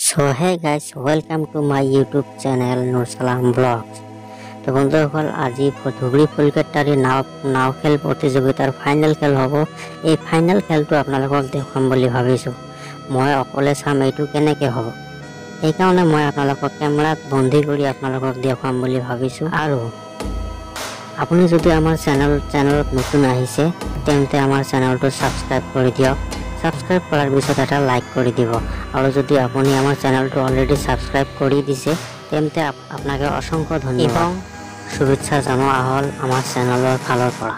So hey guys, welcome to my YouTube channel Nur Salam Vlogs. তো বন্ধুসকল আজি ধুবুৰী ফুলকেটাৰী নাও খেল প্ৰতিযোগিতাৰ ফাইনেল খেল হ'ব। এই ফাইনেল খেলটো আপোনালোকক দেখাম বুলি ভাবিছোঁ। মই অকলে চাম এইটো কেনেকৈ হ'ব, সেইকাৰণে মই আপোনালোকক কেমেৰাত বন্দী কৰি আপোনালোকক দেখাম বুলি ভাবিছোঁ। আৰু আপুনি যদি আমাৰ চেনেলত নতুন আহিছে তেন্তে আমাৰ চেনেলটো ছাবস্ক্ৰাইব কৰি দিয়ক। সাবস্ক্রাইব করার পিছত এটা লাইক করে দিব। আর যদি আপনি আমার চ্যানেলটো অলরেডি সাবস্ক্রাইব করে দিছে তেন্তে আপনাকে অসংখ্য ধন্যবাদ এবং শুভেচ্ছা জনোৱা হল আমার চ্যানেলের ফালৰ পৰা।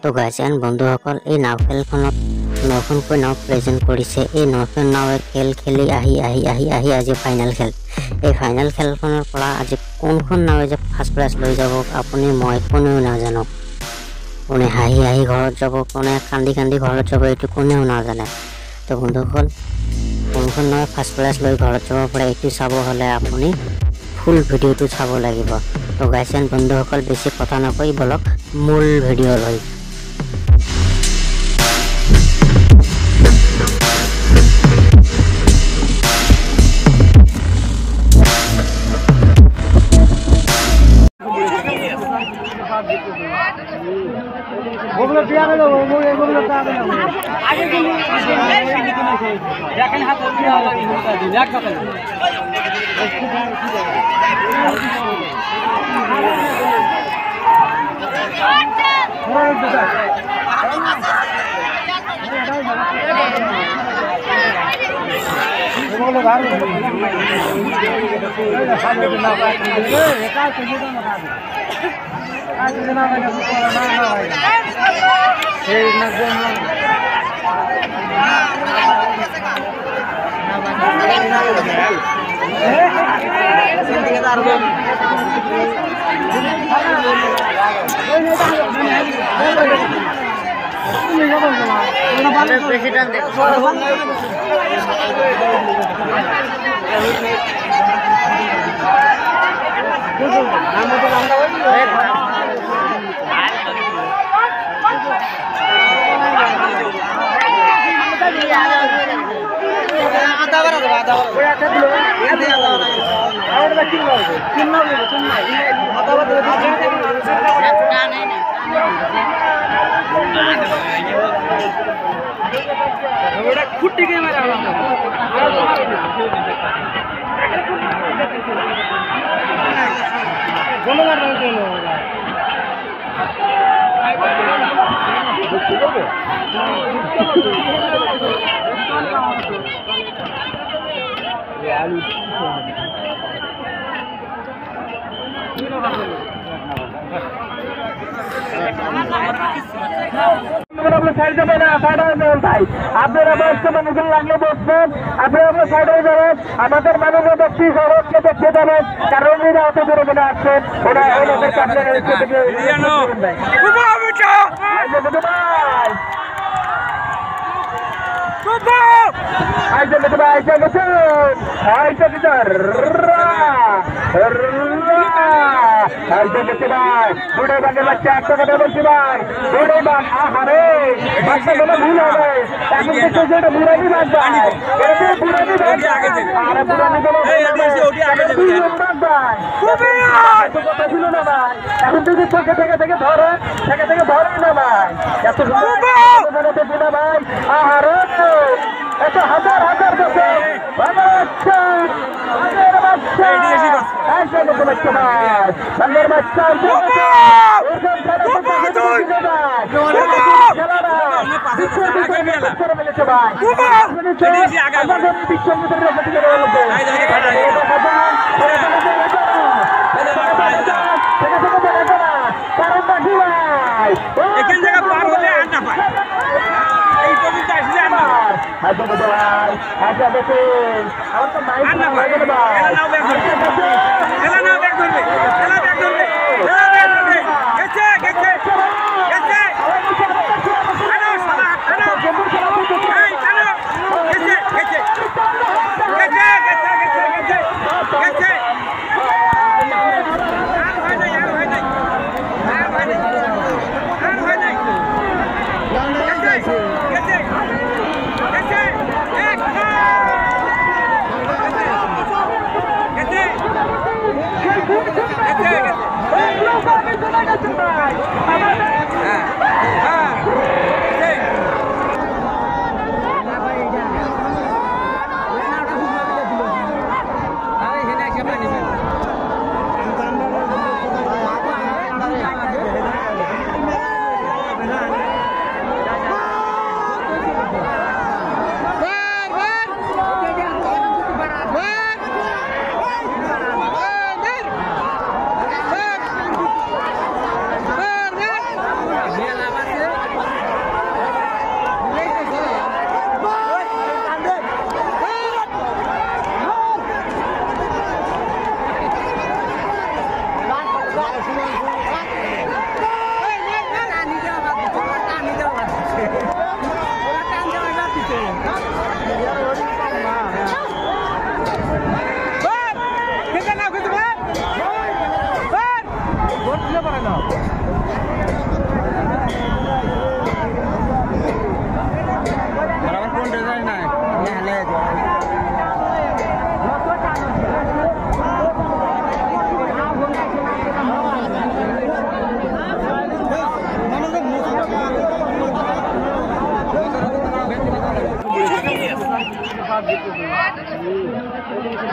তো গাইজ এণ্ড বন্ধুসকল, এই নাও খেলখনত 9খনকৈ নাও প্ৰেজেণ্ট কৰিছে। এই 9খন নাৱে খেল খেলি আহি আজি ফাইনেল খেল। এই ফাইনেল খেলখনৰ পৰা আজি কোনখন নাৱে যে ফাৰ্ষ্ট প্ৰাইজ লৈ যাব আপুনি মই কোনেও নাজানো। কোনে হাঁহি ঘৰত যাব, কোনে কান্দি ঘৰত যাব, এইটো কোনেও নাজানে। তো বন্ধুসকল, কোনখন নাৱে ফাৰ্ষ্ট প্ৰাইজ লৈ ঘৰত যাব পাৰে এইটো চাব হ'লে আপুনি ফুল ভিডিঅ'টো চাব লাগিব। তো গাইজ এণ্ড বন্ধুসকল, বেছি কথা নকৈ বলক মূল ভিডিঅ'লৈ। ওগুলো দিয়া গেল ওগুলো তা গেল আগে দিন দেখেন হাতে দিয়া লাগি হতা দিন এক কথা ওগুলো ভালো এটা সামনে না পায় এটা তো যেটা না পাবে आज जना में ना है ना गम प्रेसिडेंट खुट्टी के मेरा बोलो ना बोलो সাইড যাবে না, সাইড হয়ে যাবেন ভাই। আপনারা বসতে মানুষের লাগলে বসবেন, আপনারা সাইড হয়ে যাবেন। আমাদের মাননীয় ব্যক্তি সড়ককে দেখতে যাবেন, কারণ এরা অত দূরে বেড়ে আসছেন। ওরা ওনাদের কাছে বুড়ে বাগে বাচ্চা একটা কথা বলছি ভাই, বুড়ে বাগ আহারে বাচ্চা বলে ভুল হবে। এখন দেখতে যেটা বুড়ানি বাগ ভাই, এটা বুড়ানি বাগ আরে বুড়ানি বলো কথা ছিল না ভাই। এখন যদি চোখে থেকে ধরে না ভাই, এত না ভাই আহারে এত হাজার বছর বাচ্চা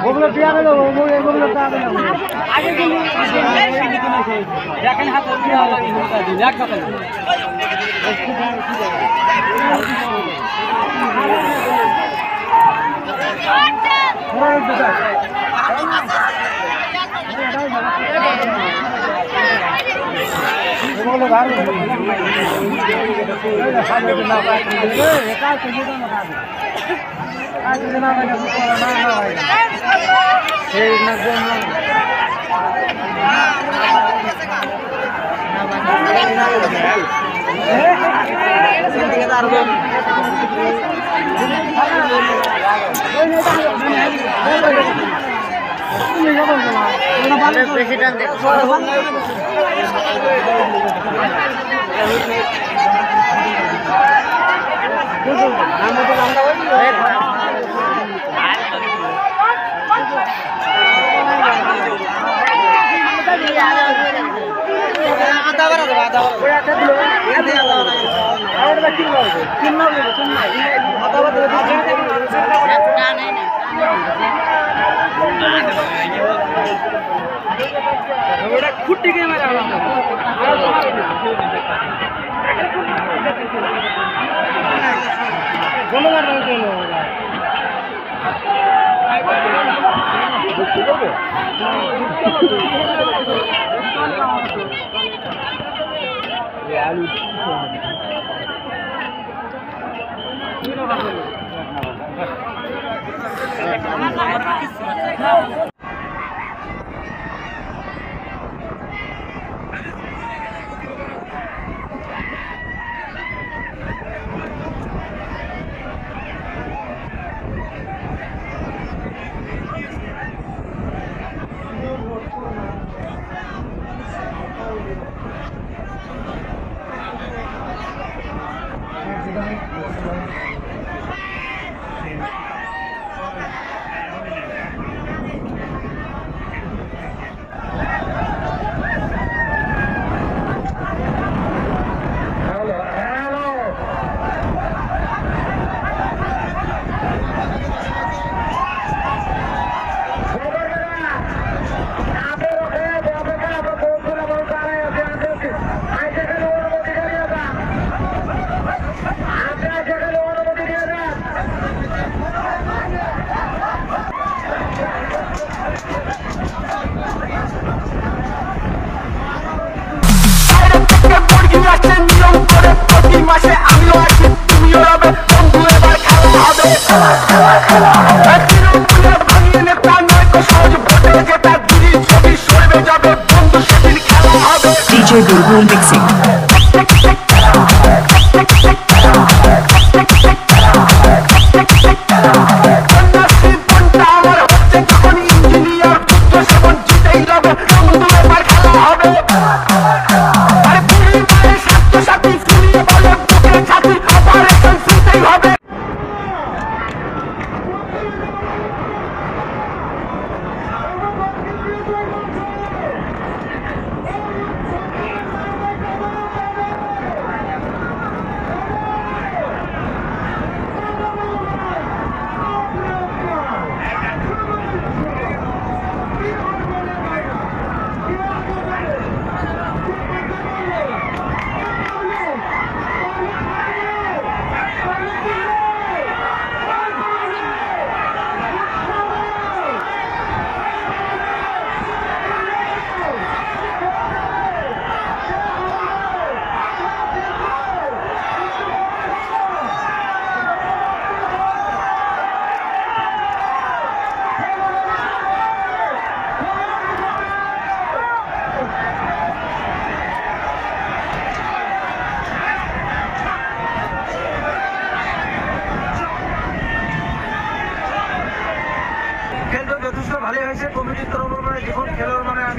ওগুলো দেওয়া গেল ওগুলো দেওয়া গেল আগে দেখেন হাত দেওয়া লাগে দেখ কথা खुट्टी के मेरा DJ Bulbul Mixing.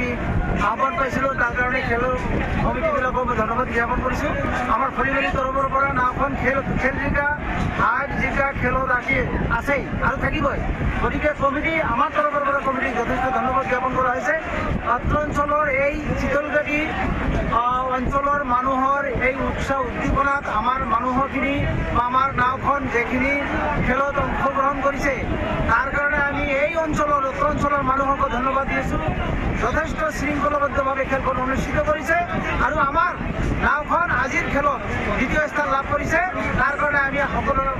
আমি আহ্বান পাইছিলোঁ তাৰ কাৰণে খেল কমিটিবিলাকক মই ধন্যবাদ জ্ঞাপন কৰিছোঁ। আমাৰ খলিমাৰী তৰফৰ পৰা নাওখন খেল জিকা হাত জিকা খেলত আছেই আৰু থাকিবই। গতিকে কমিটি আমাৰ তৰফৰ পৰা কমিটিক যথেষ্ট ধন্যবাদ জ্ঞাপন কৰা হৈছে। অত্ৰ অঞ্চলৰ এই চিতলগাড়ী অঞ্চলৰ মানুহৰ এই উৎসাহ উদ্দীপনাত আমাৰ মানুহখিনি বা আমাৰ নাওখন যিখিনি খেলত অংশগ্ৰহণ কৰিছে তাৰ কাৰণে আমি এই অঞ্চলৰ উত্তৰ অঞ্চলৰ মানুহকো ধন্যবাদ দিছোঁ। যথেষ্ট শৃংখলাবদ্ধভাৱে খেলখন অনুষ্ঠিত কৰিছে আৰু আমাৰ নাওখন আজিৰ খেলত দ্বিতীয় স্থান লাভ কৰিছে। তাৰ কাৰণে আমি সকলোৰে